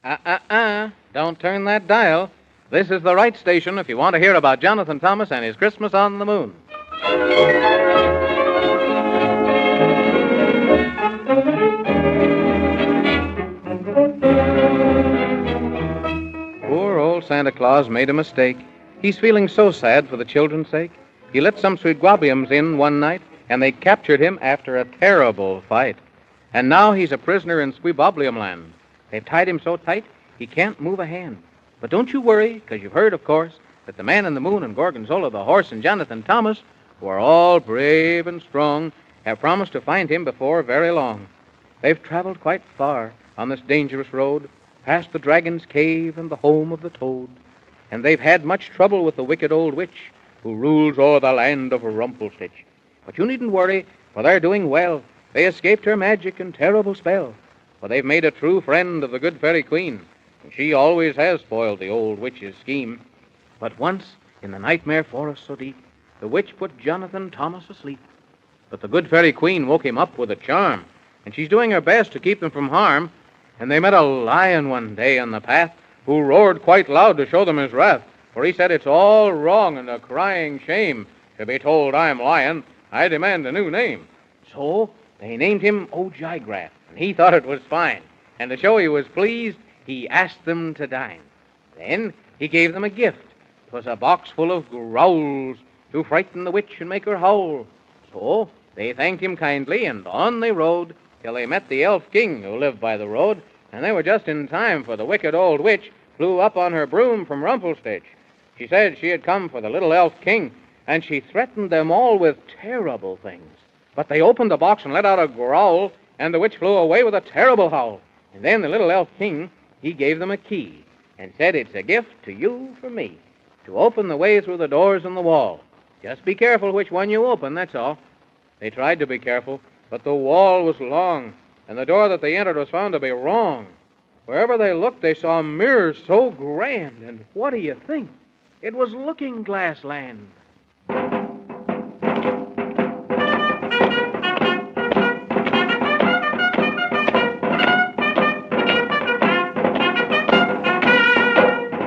Don't turn that dial. This is the right station if you want to hear about Jonathan Thomas and his Christmas on the Moon. Poor old Santa Claus made a mistake. He's feeling so sad for the children's sake. He let some Sweetwabiums in one night, and they captured him after a terrible fight. And now he's a prisoner in Sweetwabium land. They've tied him so tight he can't move a hand. But don't you worry, because you've heard, of course, that the Man in the Moon and Gorgonzola the horse and Jonathan Thomas, who are all brave and strong, have promised to find him before very long. They've traveled quite far on this dangerous road, past the dragon's cave and the home of the toad. And they've had much trouble with the wicked old witch who rules o'er the land of Rumpelstitch. But you needn't worry, for they're doing well. They escaped her magic and terrible spell. For they've made a true friend of the good fairy queen, and she always has spoiled the old witch's scheme. But once, in the nightmare forest so deep, the witch put Jonathan Thomas asleep. But the good fairy queen woke him up with a charm, and she's doing her best to keep him from harm. And they met a lion one day on the path, who roared quite loud to show them his wrath. For he said it's all wrong and a crying shame to be told I'm lion. I demand a new name. So they named him Ojigrath, and he thought it was fine. And to show he was pleased, he asked them to dine. Then he gave them a gift. 'Twas a box full of growls to frighten the witch and make her howl. So they thanked him kindly, and on they rode till they met the elf king who lived by the road. And they were just in time, for the wicked old witch flew up on her broom from Rumpelstitch. She said she had come for the little elf king, and she threatened them all with terrible things. But they opened the box and let out a growl, and the witch flew away with a terrible howl. And then the little elf king, he gave them a key, and said it's a gift to you from me, to open the way through the doors in the wall. Just be careful which one you open, that's all. They tried to be careful, but the wall was long, and the door that they entered was found to be wrong. Wherever they looked, they saw mirrors so grand, and what do you think? It was Looking Glass Land.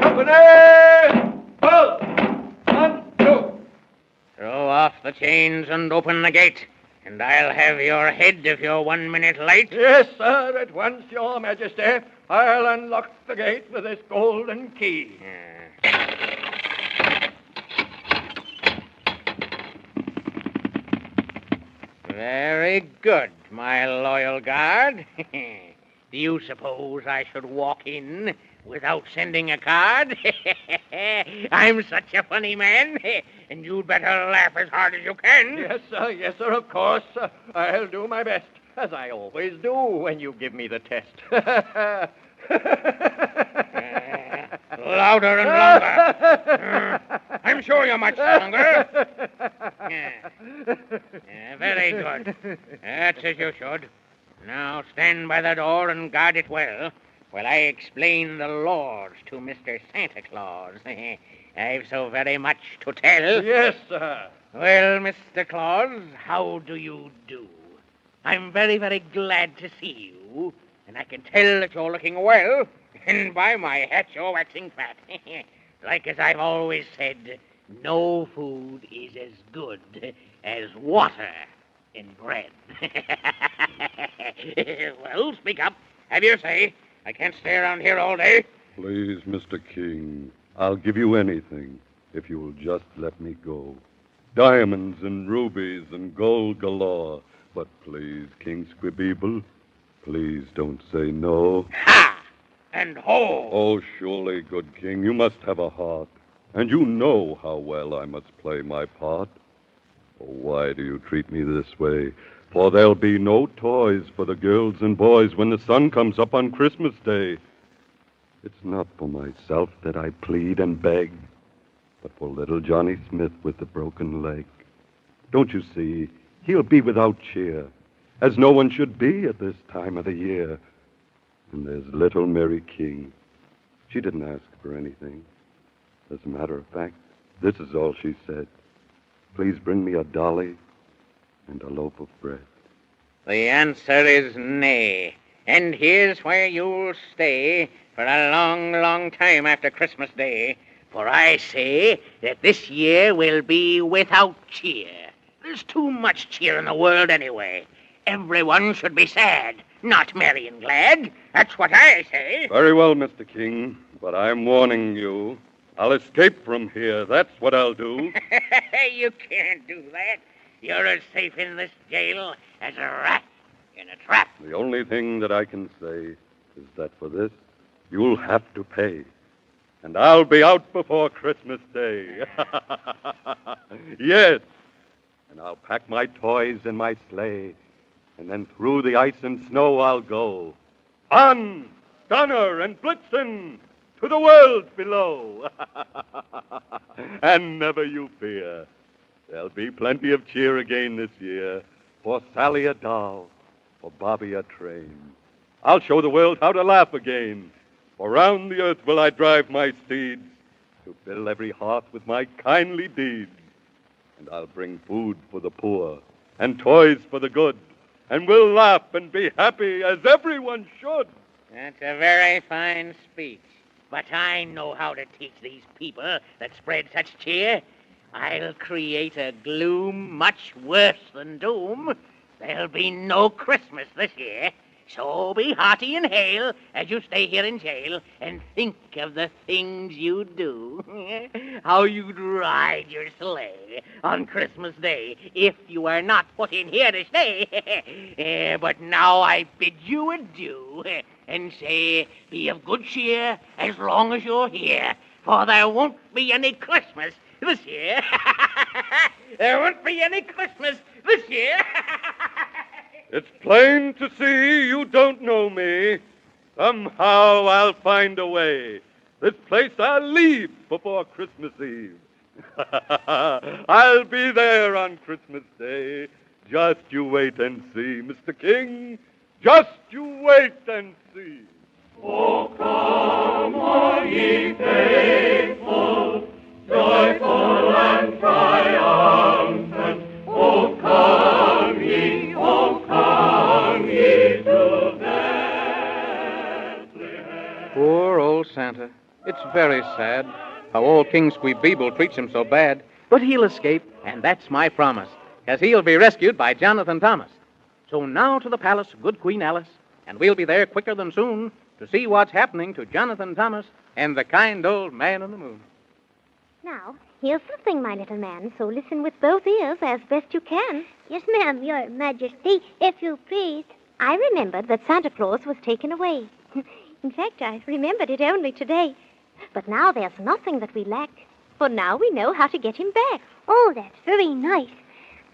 Company! Pull! 1, 2. Throw off the chains and open the gate, and I'll have your head if you're 1 minute late. Yes, sir, at once, your majesty. I'll unlock the gate with this golden key. Very good, my loyal guard. Do you suppose I should walk in without sending a card? I'm such a funny man, and you'd better laugh as hard as you can. Yes, sir, of course. I'll do my best, as I always do when you give me the test. Louder and longer. I'm sure you're much stronger. Very good. That's as you should. Now stand by the door and guard it well while I explain the laws to Mr. Santa Claus. I've so very much to tell. Yes, sir. Well, Mr. Claus, how do you do? I'm very, very glad to see you, and I can tell that you're looking well, and by my hat you're waxing fat. Like as I've always said, no food is as good as water and bread. Well, speak up. Have your say. I can't stay around here all day. Please, Mr. King, I'll give you anything if you will just let me go. Diamonds and rubies and gold galore. But please, King Squibbeeble, please don't say no. Ha! And ho! Oh, surely, good King, you must have a heart. And you know how well I must play my part. Oh, why do you treat me this way? For there'll be no toys for the girls and boys when the sun comes up on Christmas Day. It's not for myself that I plead and beg, but for little Johnny Smith with the broken leg. Don't you see, he'll be without cheer, as no one should be at this time of the year. And there's little Mary King. She didn't ask for anything. As a matter of fact, this is all she said. Please bring me a dolly and a loaf of bread. The answer is nay. And here's where you'll stay for a long, long time after Christmas Day. For I say that this year will be without cheer. There's too much cheer in the world anyway. Everyone should be sad, not merry and glad. That's what I say. Very well, Mr. King, but I'm warning you. I'll escape from here. That's what I'll do. You can't do that. You're as safe in this jail as a rat in a trap. The only thing that I can say is that for this, you'll have to pay. And I'll be out before Christmas Day. Yes. And I'll pack my toys in my sleigh, and then through the ice and snow I'll go. On, Donner and Blitzen, to the world below. And never you fear. There'll be plenty of cheer again this year. For Sally a doll, for Bobby a train. I'll show the world how to laugh again. For round the earth will I drive my steeds, to fill every heart with my kindly deeds. And I'll bring food for the poor, and toys for the good, and we'll laugh and be happy as everyone should. That's a very fine speech. But I know how to teach these people that spread such cheer. I'll create a gloom much worse than doom. There'll be no Christmas this year. So be hearty and hale as you stay here in jail, and think of the things you'd do. How you'd ride your sleigh on Christmas Day if you were not put in here to stay. But now I bid you adieu, and say, be of good cheer as long as you're here, for there won't be any Christmas this year. There won't be any Christmas this year. It's plain to see you don't know me. Somehow I'll find a way. This place I'll leave before Christmas Eve. I'll be there on Christmas Day. Just you wait and see, Mr. King. Just you wait and see. Oh, come, all ye faithful, joyful and triumphant. Oh, come ye to Bethlehem. Poor old Santa. It's very sad how old King Squeebeeble treats him so bad. But he'll escape, and that's my promise, as he'll be rescued by Jonathan Thomas. So now to the palace, good Queen Alice, and we'll be there quicker than soon to see what's happening to Jonathan Thomas and the kind old man in the moon. Now, here's the thing, my little man, so listen with both ears as best you can. Yes, ma'am, Your Majesty, if you please. I remembered that Santa Claus was taken away. In fact, I remembered it only today. But now there's nothing that we lack, for now we know how to get him back. Oh, that's very nice.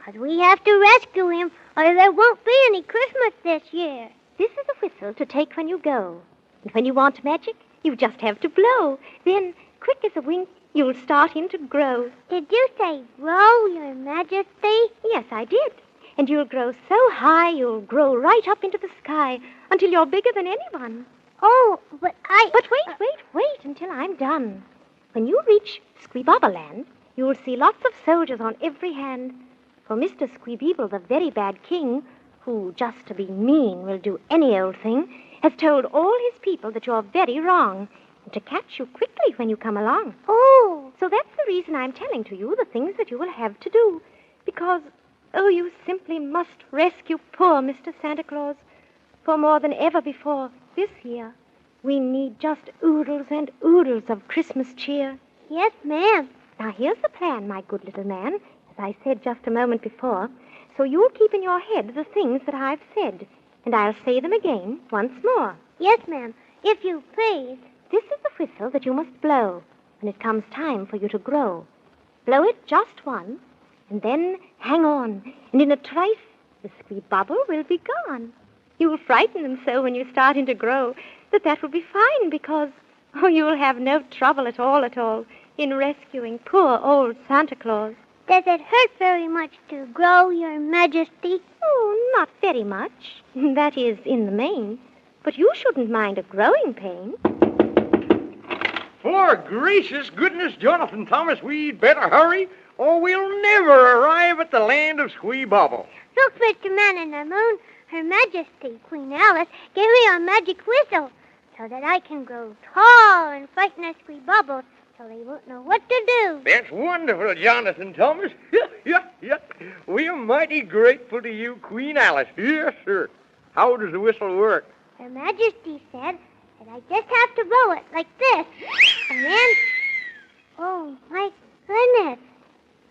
But we have to rescue him, or there won't be any Christmas this year. This is a whistle to take when you go. And when you want magic, you just have to blow. Then, quick as a wink, you'll start him to grow. Did you say grow, Your Majesty? Yes, I did. And you'll grow so high, you'll grow right up into the sky until you're bigger than anyone. Oh, but But wait until I'm done. When you reach Squeebobberland, you'll see lots of soldiers on every hand. For Mr. Squeebeeble, the very bad king, who, just to be mean, will do any old thing, has told all his people that you're very wrong, and to catch you quickly when you come along. Oh. So that's the reason I'm telling to you the things that you will have to do. Because, you simply must rescue poor Mr. Santa Claus. For more than ever before, this year, we need just oodles and oodles of Christmas cheer. Yes, ma'am. Now, here's the plan, my good little man, as I said just a moment before. So you'll keep in your head the things that I've said, and I'll say them again once more. Yes, ma'am, if you please. This is the whistle that you must blow when it comes time for you to grow. Blow it just once, and then hang on, and in a trice, the Squeebobble will be gone. You'll frighten them so when you start in to grow that will be fine because, you'll have no trouble at all in rescuing poor old Santa Claus. Does it hurt very much to grow, Your Majesty? Oh, not very much. That is, in the main. But you shouldn't mind a growing pain. For gracious goodness, Jonathan Thomas, we'd better hurry, or we'll never arrive at the land of Squeebobble. Look, Mr. Man in the Moon. Her Majesty, Queen Alice, gave me a magic whistle so that I can grow tall and frighten the Squeebubbles so they won't know what to do. That's wonderful, Jonathan Thomas. Yeah. We are mighty grateful to you, Queen Alice. Yes, sir. How does the whistle work? Her Majesty said that I just have to blow it like this. And then, oh, my goodness,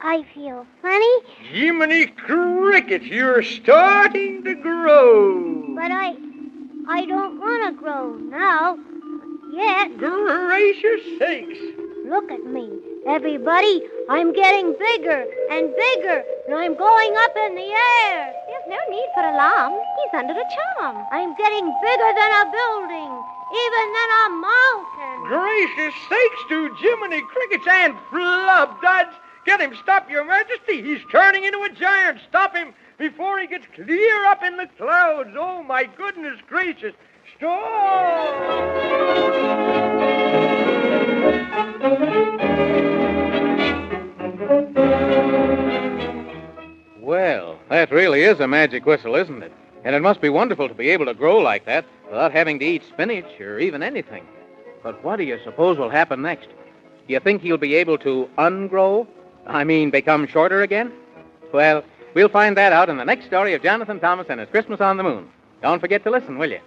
I feel funny. Jiminy Crickets, you're starting to grow. But I don't want to grow now. Yet. Gracious sakes. Look at me. Everybody, I'm getting bigger and bigger, and I'm going up in the air. There's no need for alarm. He's under a charm. I'm getting bigger than a building, even than a mountain. Gracious sakes to Jiminy Crickets and Flubduds. Get him, stop, Your Majesty. He's turning into a giant. Stop him before he gets clear up in the clouds. Oh, my goodness gracious. Stop! Well, that really is a magic whistle, isn't it? And it must be wonderful to be able to grow like that without having to eat spinach or even anything. But what do you suppose will happen next? Do you think he'll be able to ungrow? I mean, become shorter again? Well, we'll find that out in the next story of Jonathan Thomas and his Christmas on the Moon. Don't forget to listen, will you?